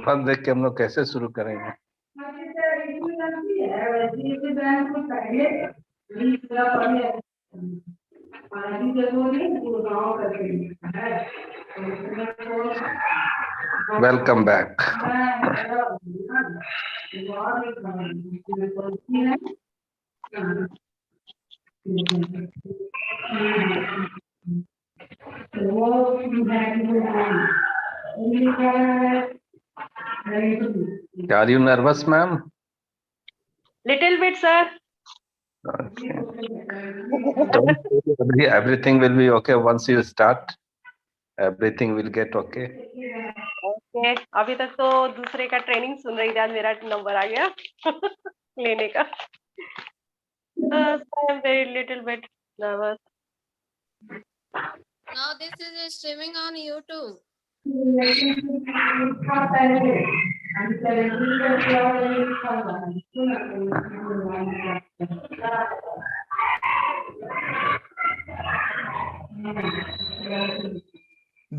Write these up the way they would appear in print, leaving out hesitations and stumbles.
Paper देख के हम लोग कैसे शुरू करेंगे? Welcome back. Are you nervous, ma'am? Little bit, sir. Okay. Don't worry, everything will be okay once you start. Everything will get okay. Okay. अभी तक तो दूसरे का ट्रेनिंग सुन रही थी, आज मेरा नंबर आ गया लेने का. So I'm very little bit nervous. Now this is streaming on YouTube.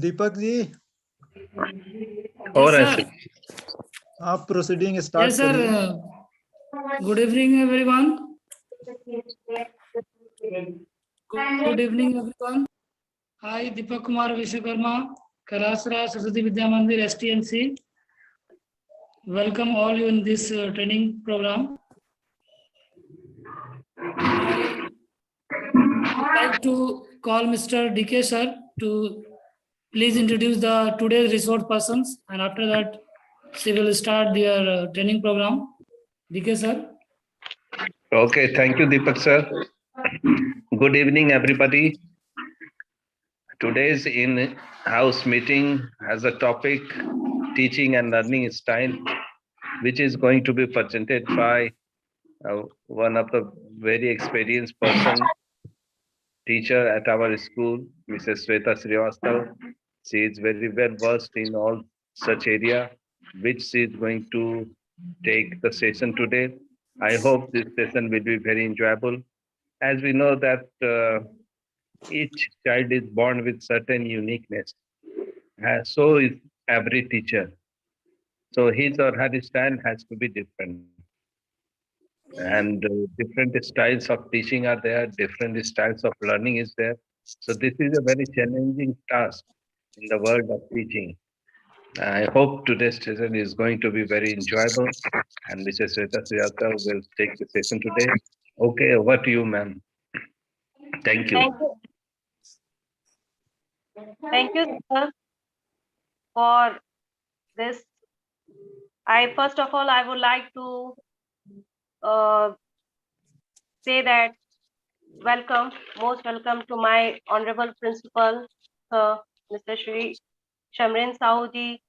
Deepak ji, और Yes, ऐसे sir. आप प्रोसीडिंग स्टार्ट Yes, sir. करिए. Good evening, everyone. Good evening, everyone. I, Deepak Kumar Vishwakarma, Kalasra Saraswati Vidya Mandir, STNC. Welcome all you in this training program. I would like to call Mr. DK sir to please introduce the today's resource persons, and after that, she will start their training program. DK sir. Okay, thank you, Deepak sir. Good evening, everybody. Today's in-house meeting has a topic, teaching and learning style, which is going to be presented by one of the very experienced person, teacher at our school, Mrs. Sweta Srivastav. She is very well versed in all such area, which she is going to take the session today. I hope this session will be very enjoyable. As we know that each child is born with certain uniqueness. So is every teacher. So his or her style has to be different. And different styles of teaching are there, different styles of learning is there. So this is a very challenging task in the world of teaching. I hope today's session is going to be very enjoyable, and Mrs. Sweta Sriyata will take the session today. Okay, over to you, ma'am. Thank you. Thank you. Thank you, sir, for this. First of all, I would like to say that most welcome to my honorable principal, Mr. Shri Shamrin Sahuji,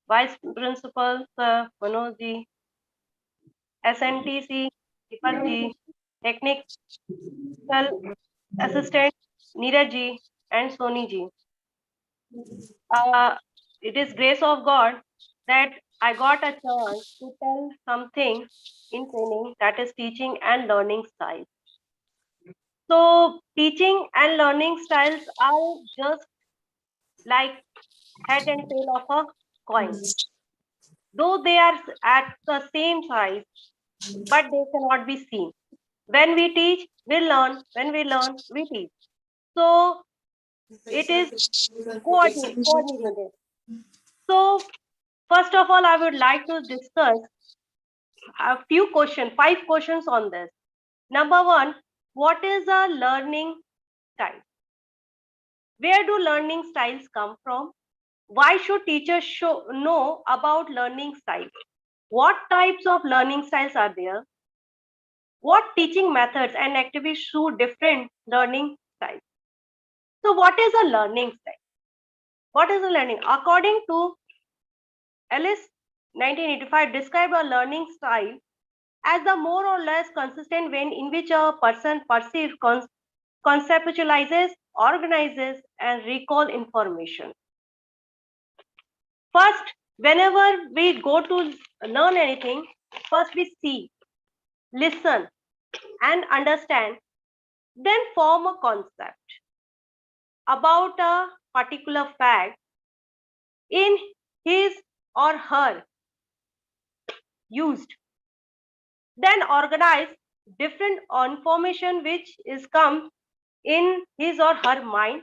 Vice Principal, Sir Manoj ji, SNTC, Deepak ji, Technical Assistant Neeraj ji, and Soni ji. It is grace of God that I got a chance to tell something in training, that is teaching and learning style. So teaching and learning styles are just like head and tail of a coin. Though they are at the same size, but they cannot be seen. When we teach, we learn. When we learn, we teach. So it is coordinated. So first of all, I would like to discuss a few questions, 5 questions on this. Number 1, what is a learning style? Where do learning styles come from? Why should teachers know about learning styles? What types of learning styles are there? What teaching methods and activities suit different learning styles? So what is a learning style? What is a learning? According to Ellis 1985, describe a learning style as the more or less consistent way in which a person perceives, conceptualizes, organizes, and recall information. First, whenever we go to learn anything, first we see, listen, and understand, then form a concept about a particular fact in his or her used. Then organize different information which is come in his or her mind,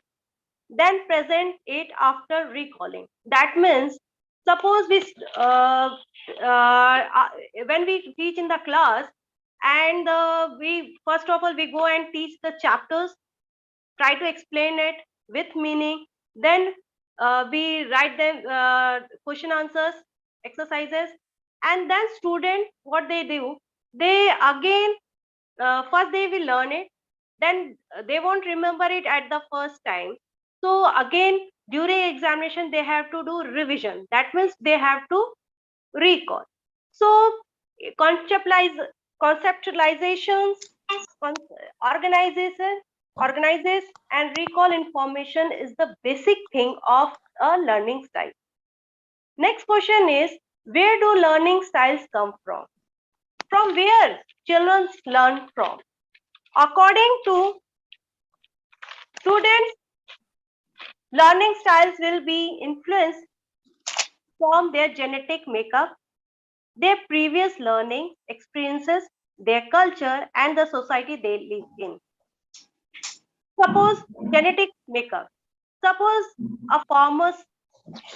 then present it after recalling. That means, suppose when we teach in the class, and we first of all we go and teach the chapters, try to explain it with meaning, then we write them question answers, exercises, and then student what they do, they again first they will learn it, then they won't remember it at the first time. So again during examination they have to do revision. That means they have to recall. So conceptualizations, organization, organizes and recall information is the basic thing of a learning style. Next question is, where do learning styles come from? From where children learn from? According to students, learning styles will be influenced from their genetic makeup, their previous learning experiences, their culture, and the society they live in. Suppose genetic makeup. Suppose a farmer's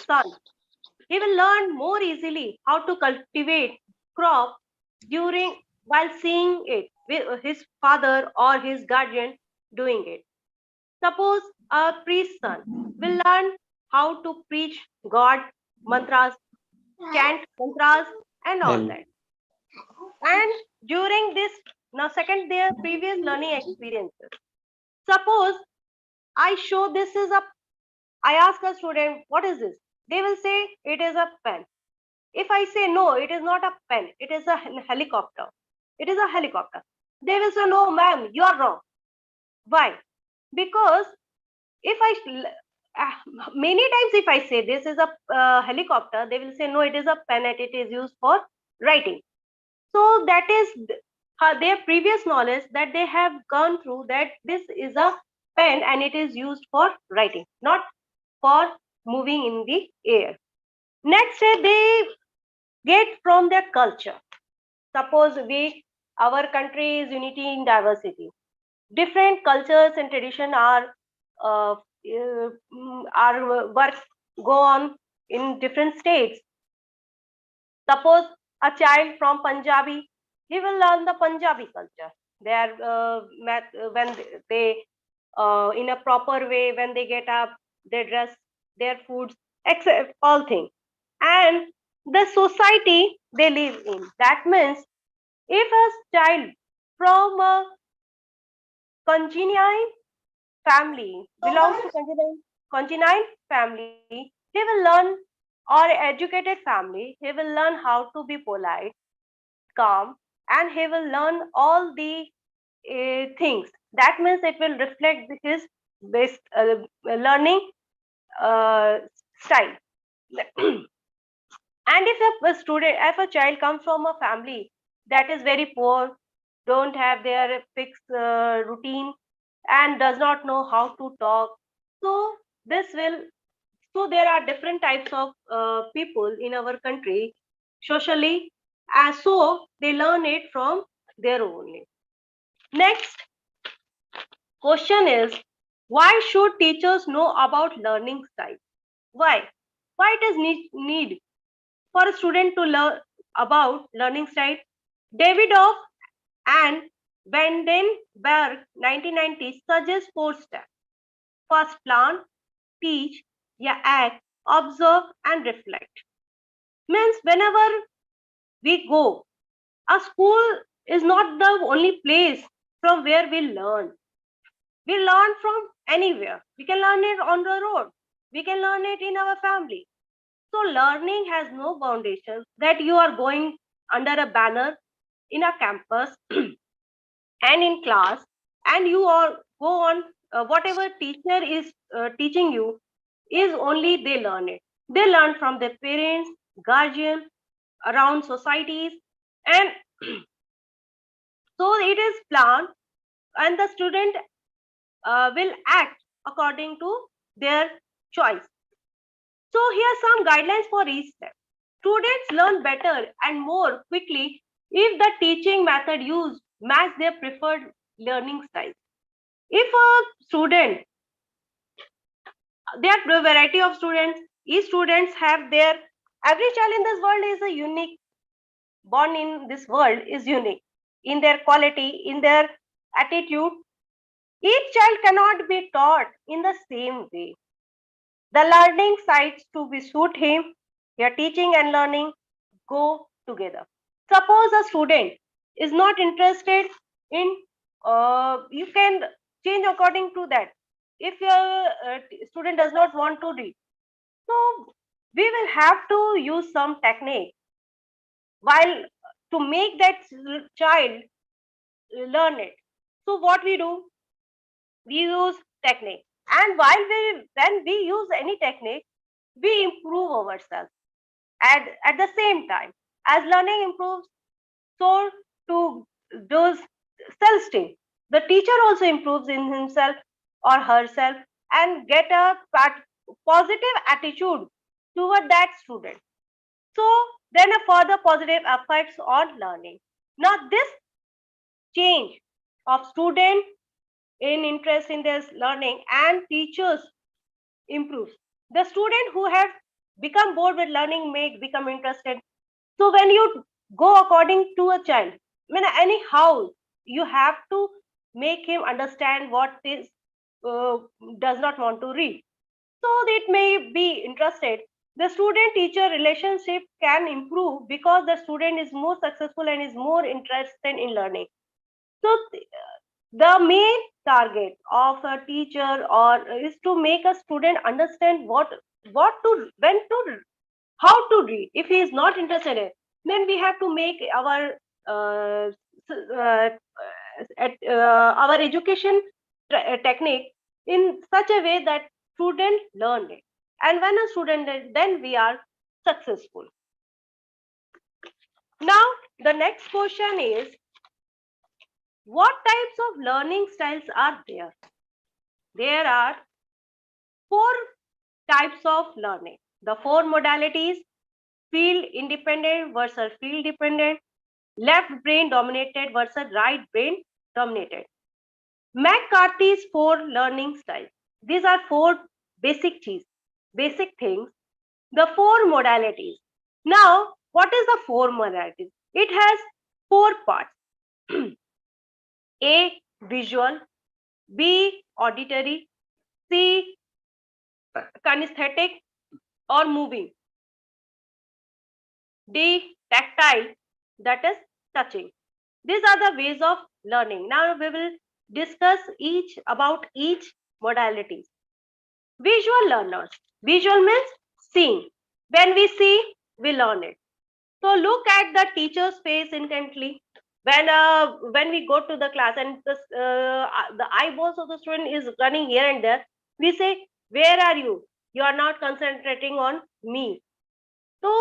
son, he will learn more easily how to cultivate crop during while seeing it with his father or his guardian doing it. Suppose a priest's son will learn how to preach God, mantras, chant mantras, and all that. And during this, now second, their previous learning experiences. Suppose I show this is a, I ask a student, what is this? They will say it is a pen. If I say no, it is not a pen, it is a helicopter. It is a helicopter. They will say, no, ma'am, you are wrong. Why? Because if many times if I say this is a helicopter, they will say no, it is a pen and it is used for writing. So that is their previous knowledge that they have gone through, that this is a pen and it is used for writing, not for moving in the air. Next, they get from their culture. Suppose our country is unity in diversity. Different cultures and tradition are work go on in different states. Suppose a child from Punjabi, he will learn the Punjabi culture. They are when they in a proper way, when they get up, they dress, their foods, except all things, and the society they live in. That means if a child from a congenial family belongs to congenial family, he will learn, or educated family, he will learn how to be polite, calm, and he will learn all the things. That means it will reflect his best learning style. And if a child comes from a family that is very poor, don't have their fixed routine, and does not know how to talk, so this will, so there are different types of people in our country socially, and so they learn it from their only. Next question is, why should teachers know about learning style? Why it is need for a student to learn about learning style? Davidoff and Vandenberg 1990 suggest 4 steps. First, plan, teach, yeah, act, observe, and reflect. Means whenever we go, a school is not the only place from where we learn. We learn from anywhere. We can learn it on the road. We can learn it in our family. So learning has no foundation that you are going under a banner in a campus and in class, and you all go on whatever teacher is teaching you is only they learn it. They learn from their parents, guardian, around societies, and so it is planned, and the student will act according to their choice. So here are some guidelines for each step. Students learn better and more quickly if the teaching method used match their preferred learning style. If a student, there are a variety of students, each students have their, every child in this world is a unique, born in this world is unique in their quality, in their attitude. Each child cannot be taught in the same way. The learning sides to be suit him, their teaching and learning go together. Suppose a student is not interested in, you can change according to that. If your student does not want to read, so we will have to use some technique while to make that child learn it. So what we do, we use technique, and when we use any technique, we improve ourselves at the same time. As learning improves, so to those self-esteem, the teacher also improves in himself or herself and get a positive attitude toward that student. So then a further positive effects on learning. Now this change of student in interest in this learning and teachers improves. The student who have become bored with learning may become interested. So when you go according to a child, I mean anyhow, you have to make him understand what is does not want to read. So it may be interested. The student teacher relationship can improve because the student is more successful and is more interested in learning. So the main target of a teacher or is to make a student understand what to, when to, how to read. If he is not interested in, then we have to make our our education technique in such a way that student learn it, and when a student learn, then we are successful. Now the next question is, what types of learning styles are there? There are 4 types of learning. The 4 modalities: field independent versus field dependent, left brain dominated versus right brain dominated. McCarthy's 4 learning styles. These are 4 basic things. The 4 modalities. Now, what is the 4 modalities? It has 4 parts. A, visual; B, auditory; C, kinesthetic or moving; D, tactile, that is touching. These are the ways of learning. Now we will discuss about each modality. Visual learners. Visual means seeing. When we see, we learn it. So look at the teacher's face intently. When we go to the class and the eyeballs of the student is running here and there, we say, where are you? You are not concentrating on me. So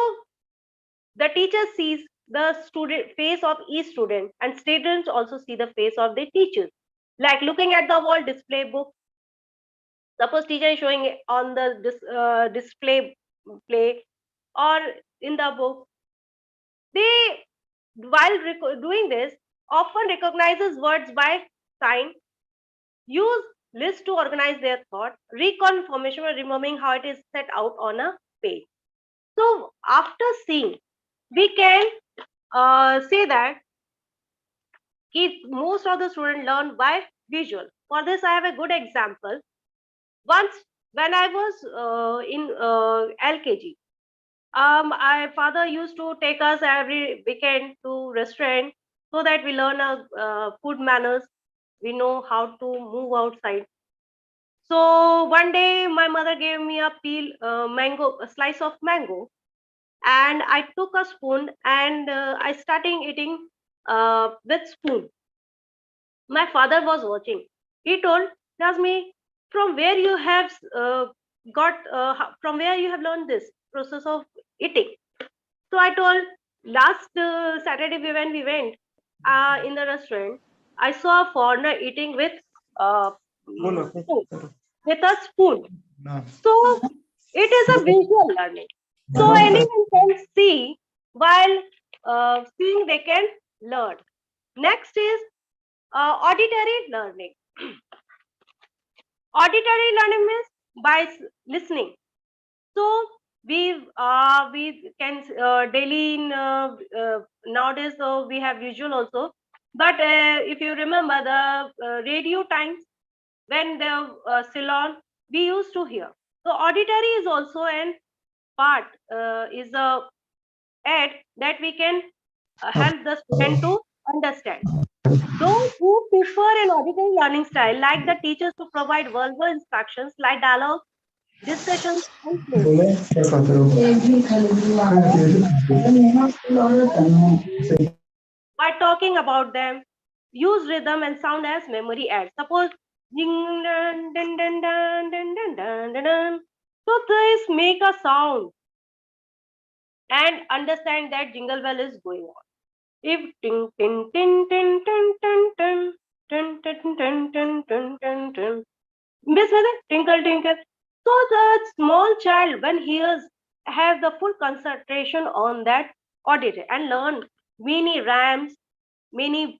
the teacher sees the student face of each student, and students also see the face of their teachers. Like looking at the wall display book. Suppose teacher is showing it on the display play or in the book. They, while doing this, often recognizes words by sign, use list to organize their thought, recall information by remembering how it is set out on a page. So after seeing, we can say that most of the students learn by visual. For this, I have a good example. Once when I was in LKG, my father used to take us every weekend to restaurant so that we learn food manners. We know how to move outside. So one day my mother gave me a a slice of mango, and I took a spoon and I started eating with spoon. My father was watching. He asked me, from where you have from where you have learned this process of eating. So I told, last Saturday when we went in the restaurant, I saw a foreigner eating with spoon, with a spoon. No. So it is a visual learning. So anyone can see, while seeing they can learn. Next is auditory learning. Auditory learning means by listening. So we can daily in nowadays we have visual also. But if you remember the radio times when the Ceylon we used to hear. So auditory is also an part is a aid that we can help the student to understand. Those who prefer an auditory learning style like the teachers to provide verbal instructions like dialogue, discussions, and play. By talking about them, use rhythm and sound as memory aids. Suppose ding dun dun dun dun dun dun dun dun dun. So this make a sound and understand that jingle bell is going on. If ting ting ting ting ting ting ting ting ting ting ting ting ting ting, miss with it, tinkle tinkle. So the small child when he hears have the full concentration on that auditory and learn many rhymes, many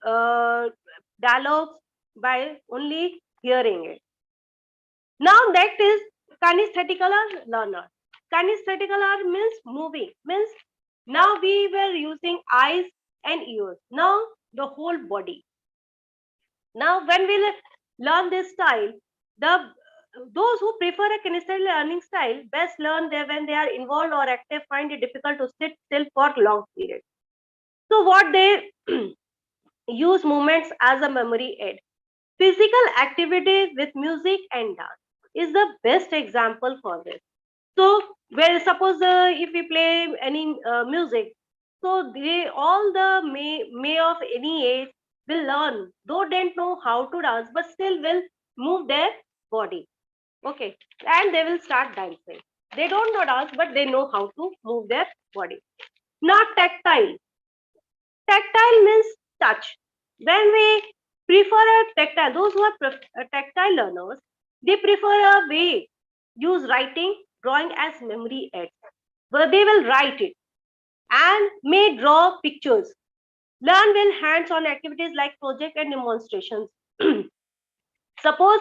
dialogues by only hearing it. Now that is kinesthetical learner. Kinesthetical means moving, means now we were using eyes and ears. Now the whole body. Now when we learn this style, the those who prefer a kinesthetic learning style best learn there when they are involved or active find it difficult to sit still for long periods. So what they use movements as a memory aid. Physical activity with music and dance is the best example for this. So, where suppose if we play any music, so they all the may of any age will learn, though don't know how to dance, but still will move their body. Okay, and they will start dancing. They don't know dance, but they know how to move their body. Not tactile. Tactile means touch. When we prefer a tactile, those who are tactile learners, they prefer a way use writing, drawing as memory aids. But they will write it and may draw pictures. Learn with hands-on activities like project and demonstrations. Suppose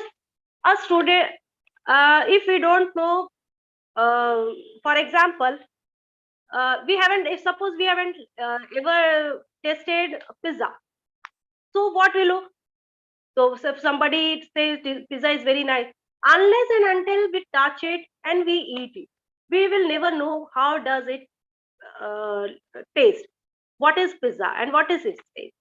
a student, if we don't know, for example, we haven't. If suppose we haven't ever tasted pizza, so what will do? So if somebody says pizza is very nice, unless and until we touch it and we eat it, we will never know how does it uh, taste. What is pizza and what is its taste?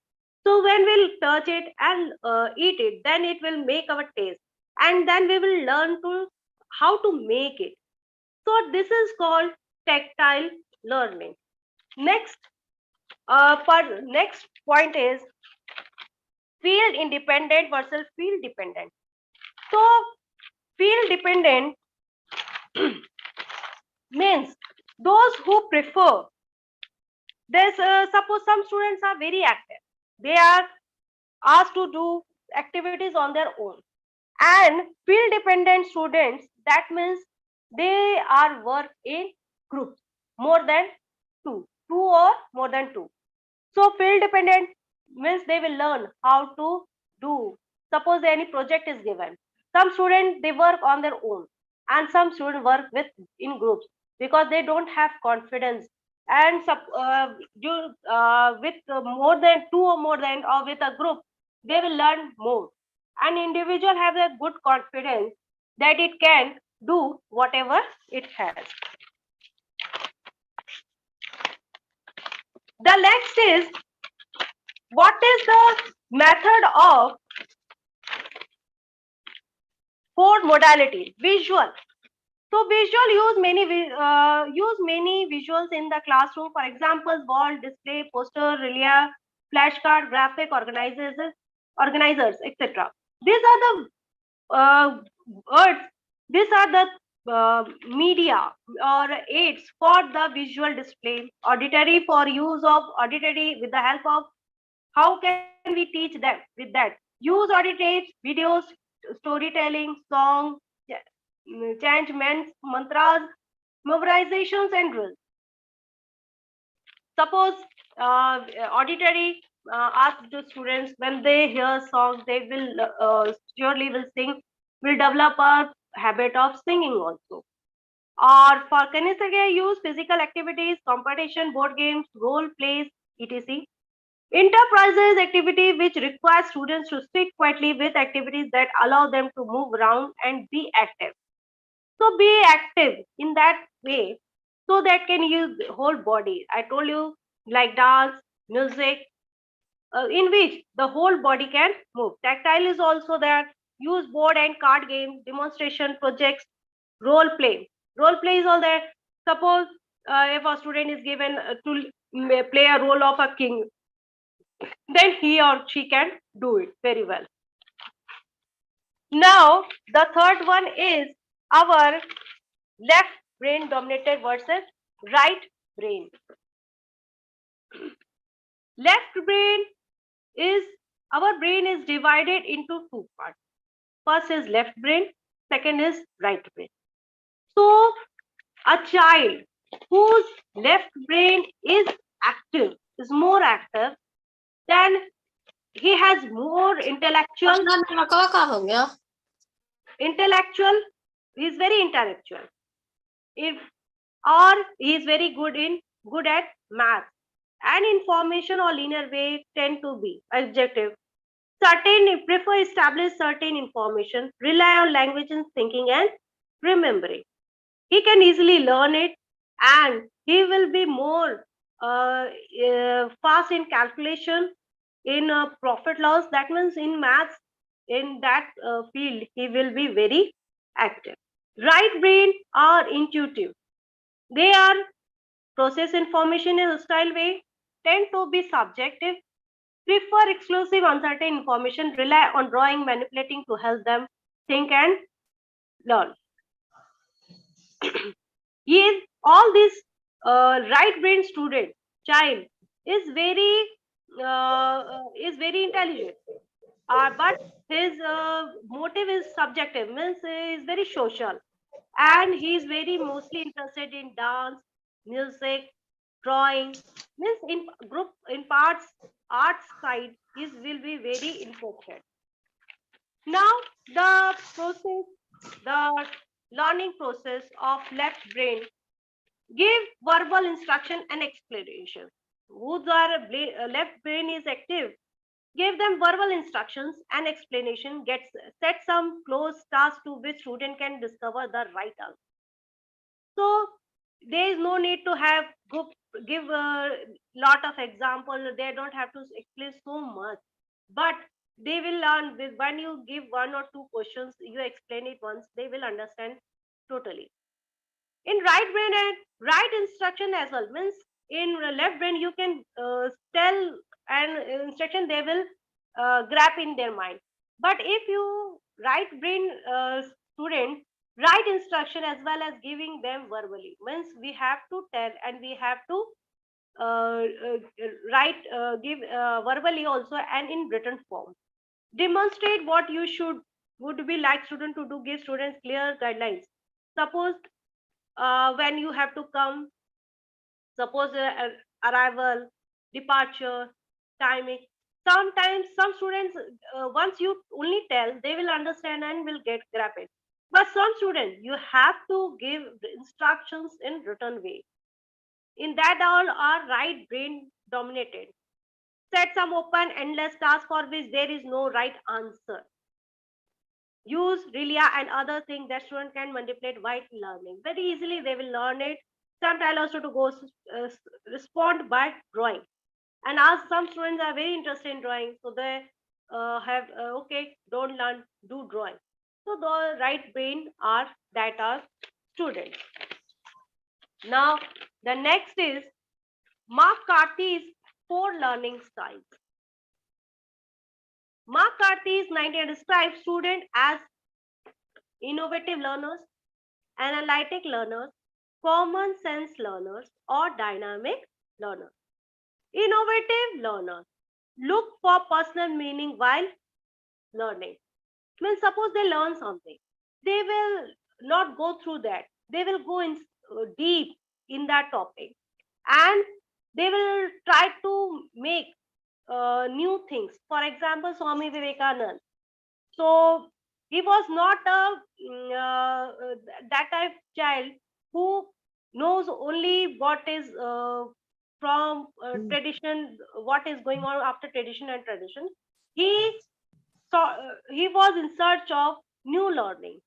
So when we'll touch it and eat it, then it will make our taste, and then we will learn to how to make it. So this is called tactile learning. Next, next point is field independent versus field dependent. So field dependent means those who prefer. There's suppose some students are very active. They are asked to do activities on their own. And field dependent students, that means they are work in groups more than two or more than two. So field dependent means they will learn how to do. Suppose any project is given. Some students they work on their own, and some students work with in groups because they don't have confidence. And with more than two or more than or with a group, they will learn more. An individual has a good confidence that it can do whatever it has. The next is what is the method of four modalities? Visual. So visual use many visuals in the classroom. For example, wall display, poster, relief, flashcard, graphic organizers, etc. These are the words. These are the media or aids for the visual display. Auditory for use of auditory with the help of how can we teach them with that? Use auditory videos, storytelling, song, chant, mantras, memorizations and drills. Suppose auditory ask the students when they hear songs, they will surely will sing, will develop a habit of singing also. Or for kinesthesia, use physical activities, competition, board games, role plays, etc. Enterprises activity which requires students to sit quietly with activities that allow them to move around and be active. So be active in that way so that can use the whole body. I told you like dance, music, in which the whole body can move. Tactile is also there. Use board and card games, demonstration projects, role play. Role play is all there. Suppose if a student is given to play a role of a king, then he or she can do it very well. Now, the third one is our left brain dominated versus right brain. Left brain is, our brain is divided into two parts. First is left brain, second is right brain. So a child whose left brain is active, is more active, then he has more intellectual, he is very intellectual. If or he is very good at math and information or linear way tend to be adjective. Certain prefer establish certain information, rely on language and thinking and remembering. He can easily learn it and he will be more fast in calculation, in profit loss. That means in maths, in that field, he will be very active. Right brain are intuitive. They are process information in a style way, tend to be subjective, prefer exclusive uncertain information, rely on drawing, manipulating to help them think and learn. Is all this right brain student child is very intelligent, but his motive is subjective, means he is very social, and he is very mostly interested in dance, music, drawing, means in group in parts arts side is will be very interested. Now the process, the learning process of left brain, give verbal instruction and explanation. Whose are left brain is active, give them verbal instructions and explanation, gets set some close tasks to which student can discover the right answer. So there is no need to have give a lot of example. They don't have to explain so much, but they will learn with when you give one or two questions, you explain it once, they will understand totally. In right brain and right instruction as well, means in left brain you can tell an instruction, they will grab in their mind. But if you right brain student, right instruction as well as giving them verbally, means we have to tell and we have to write give verbally also and in written form. Demonstrate what you should would be like student to do, give students clear guidelines. Suppose when you have to come, suppose arrival, departure, timing. Sometimes some students, once you only tell, they will understand and will get grab it. But some students, you have to give the instructions in written way. In that, all are right brain dominated. Set some open endless task for which there is no right answer. Use RILIA and other things that student can manipulate while learning. Very easily they will learn it. Sometimes also to go respond by drawing. And as some students are very interested in drawing, so they have okay, don't learn, do drawing. So the right brain are that are students. Now the next is Mark Carthy's 4 learning styles. Mark Carthy's 19 describes students as innovative learners, analytic learners, common sense learners, or dynamic learners. Innovative learners look for personal meaning while learning. Means suppose they learn something, they will not go through that. They will go in deep in that topic, and they will try to make new things. For example, Swami Vivekananda. So he was not that type child who knows only what is from tradition, what is going on after tradition and tradition. He he was in search of new learning,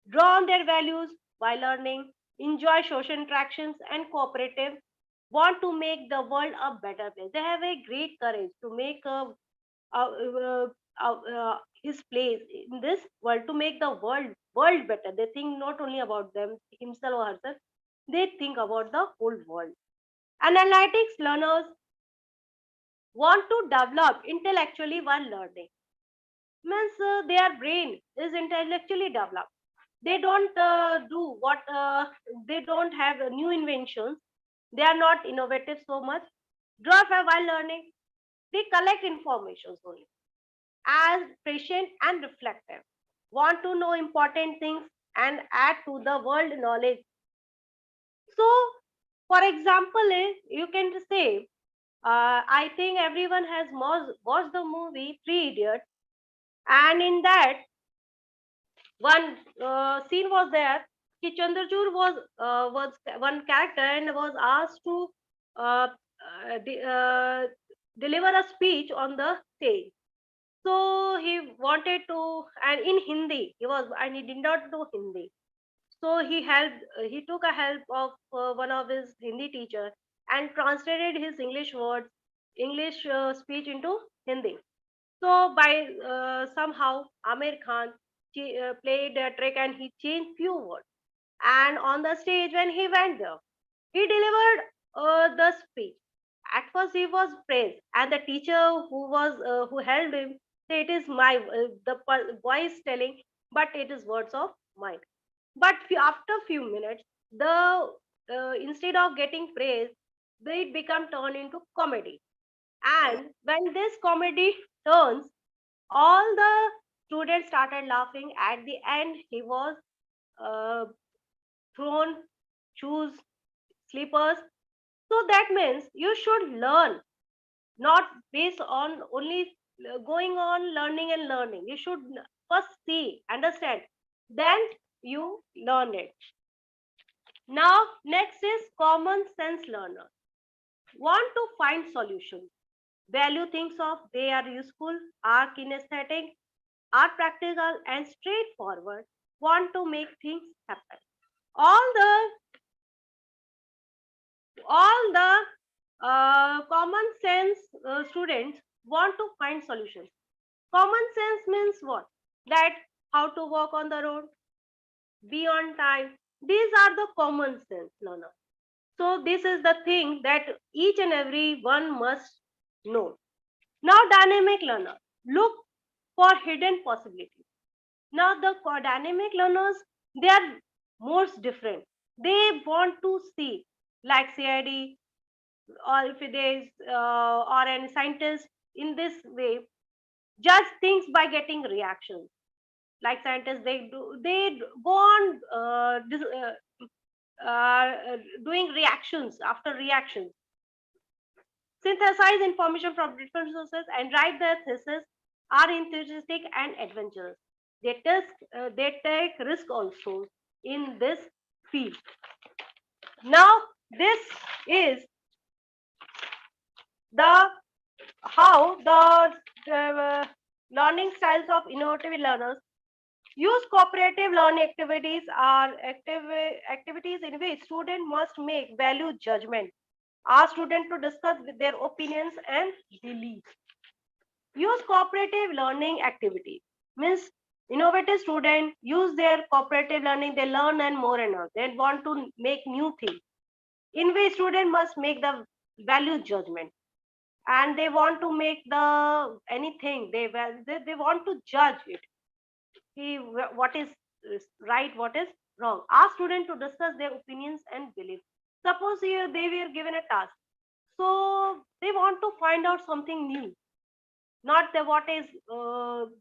draw on their values while learning, enjoy social interactions and cooperative, want to make the world a better place. They have a great courage to make uh, uh, his place in this world, to make the world better. They think not only about them, himself or herself, they think about the whole world. Analytics learners want to develop intellectually while learning. Means their brain is intellectually developed. They don't do what they don't have new inventions. They are not innovative so much. Drop while learning. They collect information only. As patient and reflective, want to know important things and add to the world knowledge. So, for example, you can say, I think everyone has watched the movie Three Idiots, and in that one scene was there. Ki Chandrachud was one character and was asked to uh, deliver a speech on the stage. So he wanted to, and in Hindi, and he did not know Hindi. So he took a help of one of his Hindi teacher and translated his English speech into Hindi. So by somehow Amir Khan played a trick and he changed few words. And on the stage when he went there, he delivered the speech. At first he was praised, and the teacher who held him said, "It is my boy is telling, but it is words of mine." But after few minutes, the instead of getting praise, it become turned into comedy. And when this comedy turns, all the students started laughing. At the end, he was uh, thrown shoes, slippers. So that means you should learn, not based on only going on learning and learning. You should first see, understand, then you learn it. Now, next is common sense learner. Want to find solutions. Value things of they are useful, are kinesthetic, are practical and straightforward. Want to make things happen. All the common sense students want to find solutions. Common sense means what? That how to walk on the road, be on time. These are the common sense learner. So this is the thing that each and every one must know. Now dynamic learner, look for hidden possibilities. Now the dynamic learners, they are most different. They want to see, like CID, or if it is or any scientist in this way, judge things by getting reactions. Like scientists, they go on doing reactions after reactions, synthesize information from different sources and write their thesis, are enthusiastic and adventurous. They take risk also in this field. Now this is the how the learning styles of innovative learners. Use cooperative learning activities are activities in which student must make value judgment. Ask student to discuss with their opinions and beliefs. Use cooperative learning activities. Means innovative student use their cooperative learning. They learn and more and more. They want to make new things. In which student must make the value judgment, and they want to make the anything. They want to judge it. What is right, what is wrong. Ask students to discuss their opinions and beliefs. Suppose here they were given a task, so they want to find out something new, not what is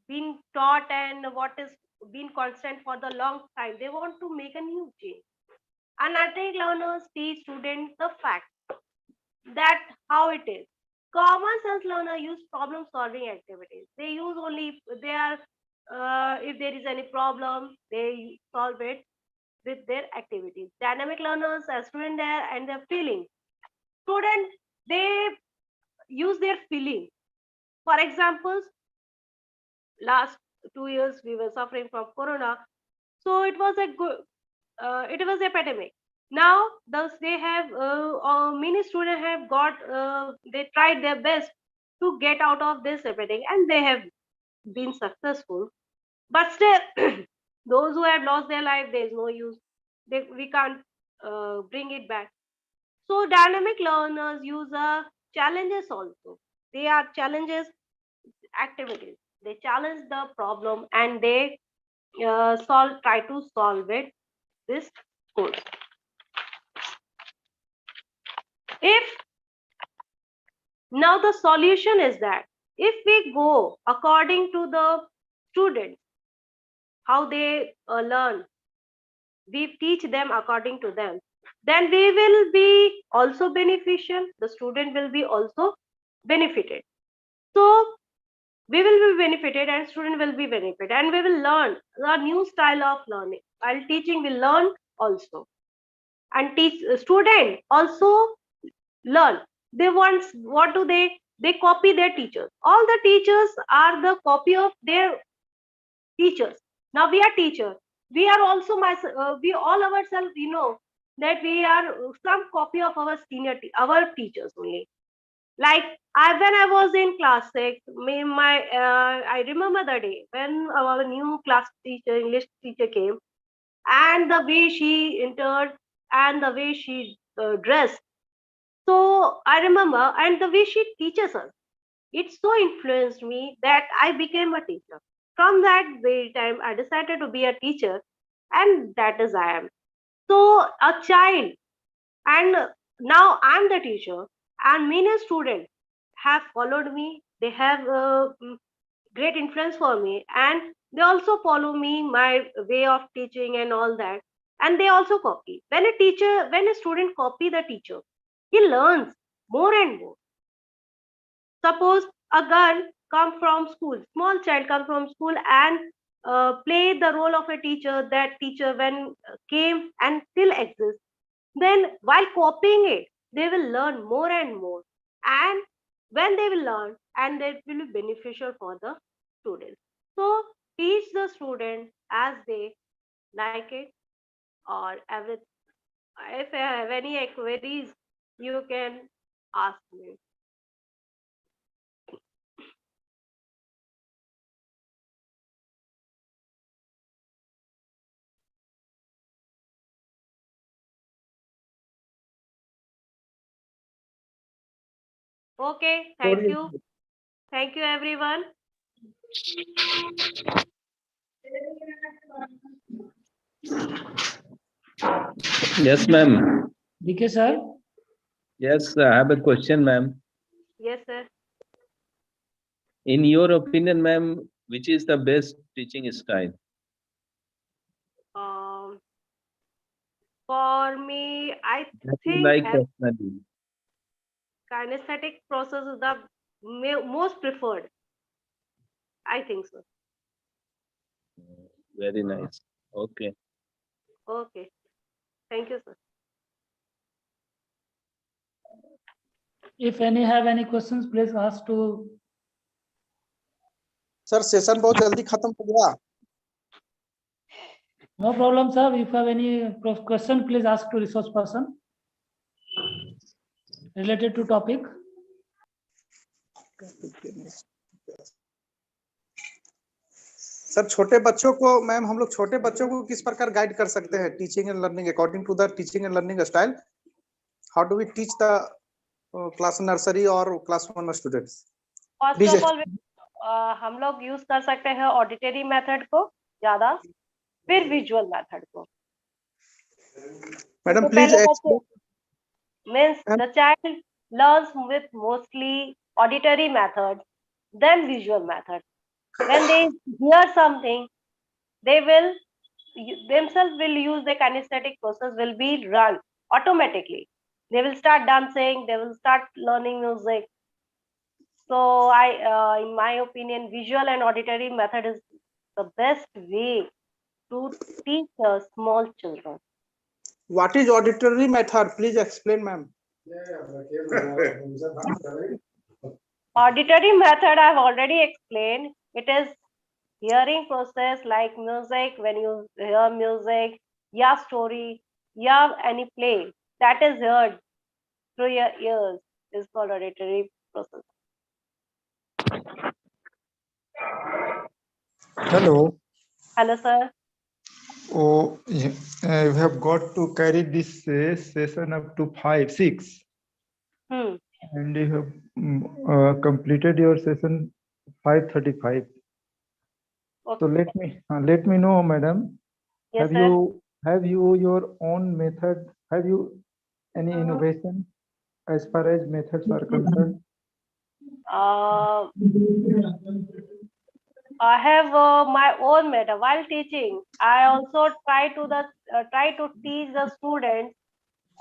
been taught and what is been constant for the long time. They want to make a new change. Analytic learners teach students the fact that how it is. Common sense learner use problem solving activities. They use only they are if there is any problem, they solve it with their activities. Dynamic learners are student there and their feelings. Student they use their feeling. For example, last 2 years we were suffering from corona, so it was a good it was epidemic. Now thus they have many students have got they tried their best to get out of this epidemic and they have been successful, but still those who have lost their life there is no use, we can't bring it back. So dynamic learners use challenges also. They are challenges activities. They challenge the problem and they try to solve it this course. If now the solution is that if we go according to the students, how they learn, we teach them according to them, then we will be also beneficial. The student will be also benefited. So we will be benefited and student will be benefited and we will learn a new style of learning. While teaching, we learn also. And teach student also learn. They want what do they copy their teachers. All the teachers are the copy of their teachers. Now we are teachers. We are also we all ourselves we know that we are some copy of our our teachers only. Like when I was in class 6, I remember the day when our new class teacher, English teacher came, and the way she entered and the way she dressed. So I remember, and the way she teaches us, it so influenced me that I became a teacher. From that very time, I decided to be a teacher, and that is I am. So a child, and now I'm the teacher, and many students have followed me. They have great influence for me, and they also follow me, my way of teaching and all that. And they also copy. When a student copy the teacher, he learns more and more. Suppose a girl come from school, small child come from school and play the role of a teacher. That teacher when came and still exists. Then while copying it, they will learn more and more. And when they will learn, and that will be beneficial for the students. So teach the student as they like it, or every if you have any queries, you can ask me. Okay, thank you. Thank you, everyone. Yes, ma'am. DK sir, Yes, I have a question, ma'am. Yes, sir. In your opinion, ma'am, which is the best teaching style? Um, for me, I That you think like as personally? kinesthetic process is the most preferred. I think so. Very nice. Okay. Okay. Thank you, sir. if any have any questions, please ask to. Sir session बहुत जल्दी खत्म हो गया. No problem, sir. If you have any question, please ask to resource person related to topic. Sir छोटे बच्चों को ma'am हम लोग छोटे बच्चों को किस प्रकार गाइड कर सकते हैं teaching and learning according to the teaching and learning style. How do we teach the class nursery और class 1 students. First of all हम लोग यूज कर सकते हैं ऑडिटरी मेथड को ज्यादा, फिर विजुअल मेथड को. Madam please means the child learns with mostly auditory method, then visual method. When they hear something, they will themselves will use the kinesthetic process will be run automatically. They will start dancing, they will start learning music. So in my opinion, visual and auditory method is the best way to teach small children. What is auditory method? Please explain, ma'am. Auditory method I've already explained. It is hearing process like music. When you hear music, yeah, story, yeah, any play that is heard through your ears is called auditory process. Hello. Hello, sir. Oh, yeah, you have got to carry this session up to 5, 6, and you have completed your session 5:35. Okay. So let me know, madam. Yes, sir. Have you your own method? Have you any innovation as far as methods are concerned? Uh, I have my own method while teaching. I also try to teach the students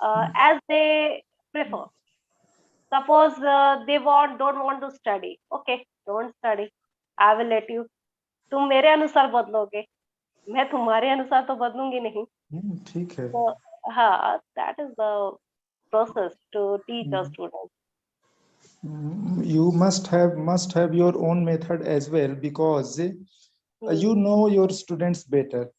as they prefer. Suppose they don't want to study. Okay, don't study. I will let you. तुम मेरे अनुसार बदलोगे, मैं तुम्हारे अनुसार तो बदलूंगी नहीं. ठीक है. So, हाँ, that is the process to teach a student. You must have your own method as well, because you know your students better.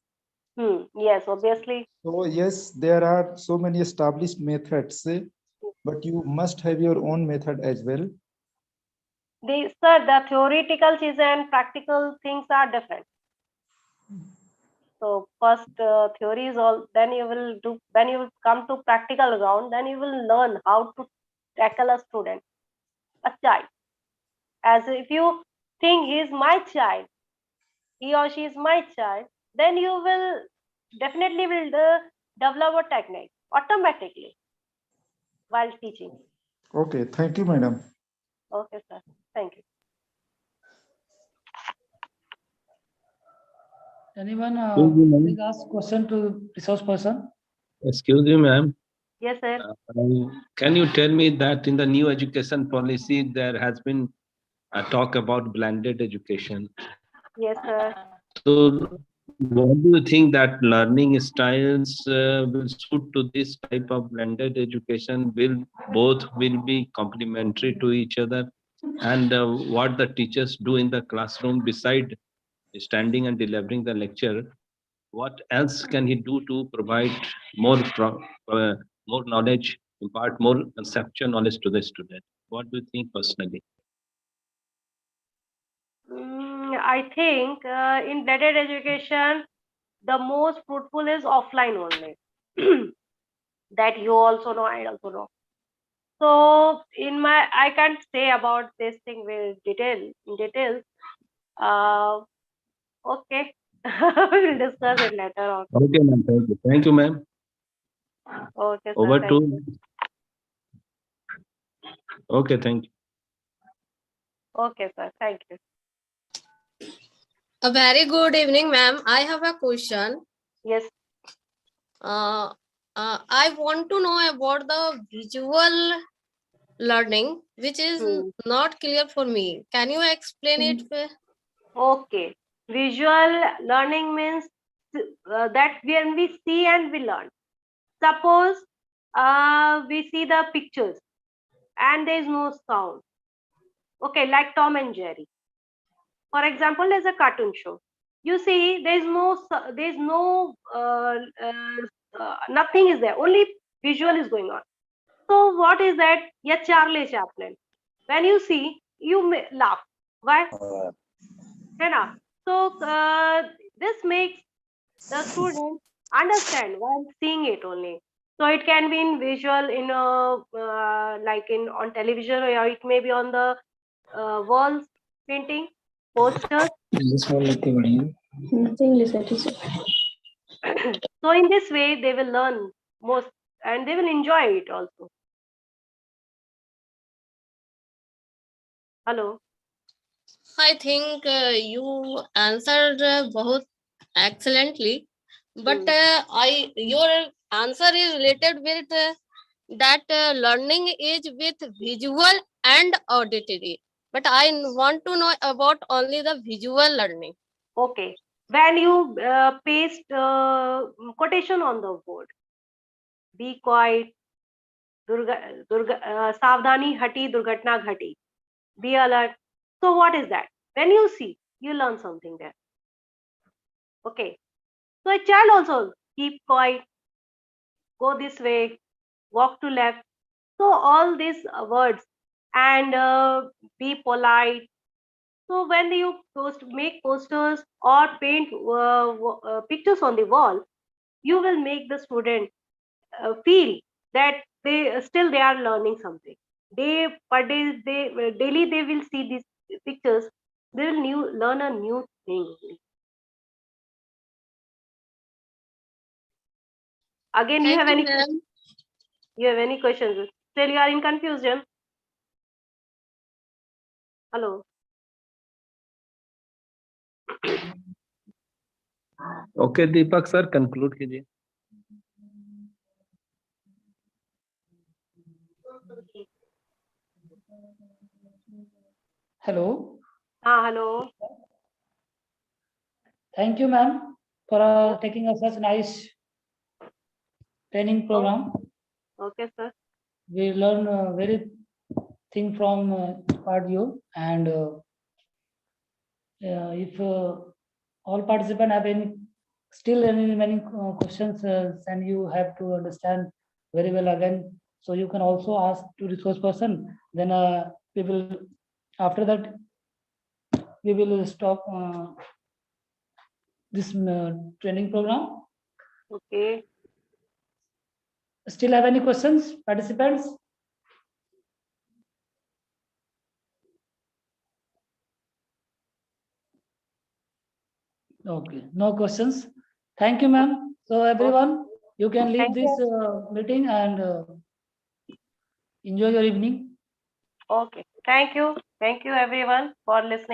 Yes, obviously. So yes, there are so many established methods, but you must have your own method as well. Sir, the theoretical things and practical things are different. So first theory is all, then you will come to practical ground, then you will learn how to tackle a student, a child. As if you think he is my child, he or she is my child, then you will definitely will develop a technique automatically while teaching. Okay, thank you, madam. Okay, sir. Thank you. Anyone Excuse me, ma'am. please ask question to resource person? Excuse me, ma'am. Yes, sir. Can you tell me that in the new education policy, there has been a talk about blended education? Yes, sir. So, what do you think that learning styles will suit to this type of blended education? Both will be complementary to each other? And what the teachers do in the classroom beside standing and delivering the lecture, what else can he do to provide more more knowledge, impart more conceptual knowledge to the student? What do you think personally? I think in blended education, the most fruitful is offline only. That you also know, I also know. So I can't say about this thing in details. Okay, we'll discuss it later on. Okay, ma'am. Thank you. Thank you, ma'am. Okay, sir. Over Thank to. you. Okay, thank you. Okay, sir. Thank you. A very good evening, ma'am. I have a question. Yes. I want to know about the visual learning, which is not clear for me. Can you explain it? Okay. Visual learning means that when we see and we learn. Suppose we see the pictures and there is no sound. Okay, like Tom and Jerry. For example, there's a cartoon show. You see, nothing is there. Only visual is going on. So what is that? Yeah, Charlie Chaplin. When you see, you may laugh. Why? So this makes the student understand while seeing it only. So it can be in visual, in like on television, or it may be on the walls painting, posters. So in this way, they will learn most, and they will enjoy it also. Hello. I think you answered both excellently, but your answer is related with that learning is with visual and auditory, but I want to know about only the visual learning. Okay. When you paste quotation on the board, be quiet, Savdhani hati, Durgatna ghati, be alert. So what is that? When you see, you learn something there. Okay. So a child also keep quiet, go this way, walk to left. So all these words and be polite. So when you make posters or paint pictures on the wall, you will make the student feel that they are learning something. Day per day, daily they will see these pictures. They will learn a new thing. Again, Thank you, ma'am. you have any questions? Still, you are in confusion. Hello. Okay, Deepak sir, conclude कीजिए. Hello. Hello. Thank you, ma'am, for taking a such nice training program. Okay, sir. We learn very thing from audio, and if all participants have any many questions, then you have to understand very well again. So you can also ask to resource person. Then we will, after that, we will stop this training program. Okay. Still have any questions, participants? Okay, no questions. Thank you, ma'am. So everyone, you can leave Thank this meeting and enjoy your evening. Okay. Thank you. Thank you everyone for listening.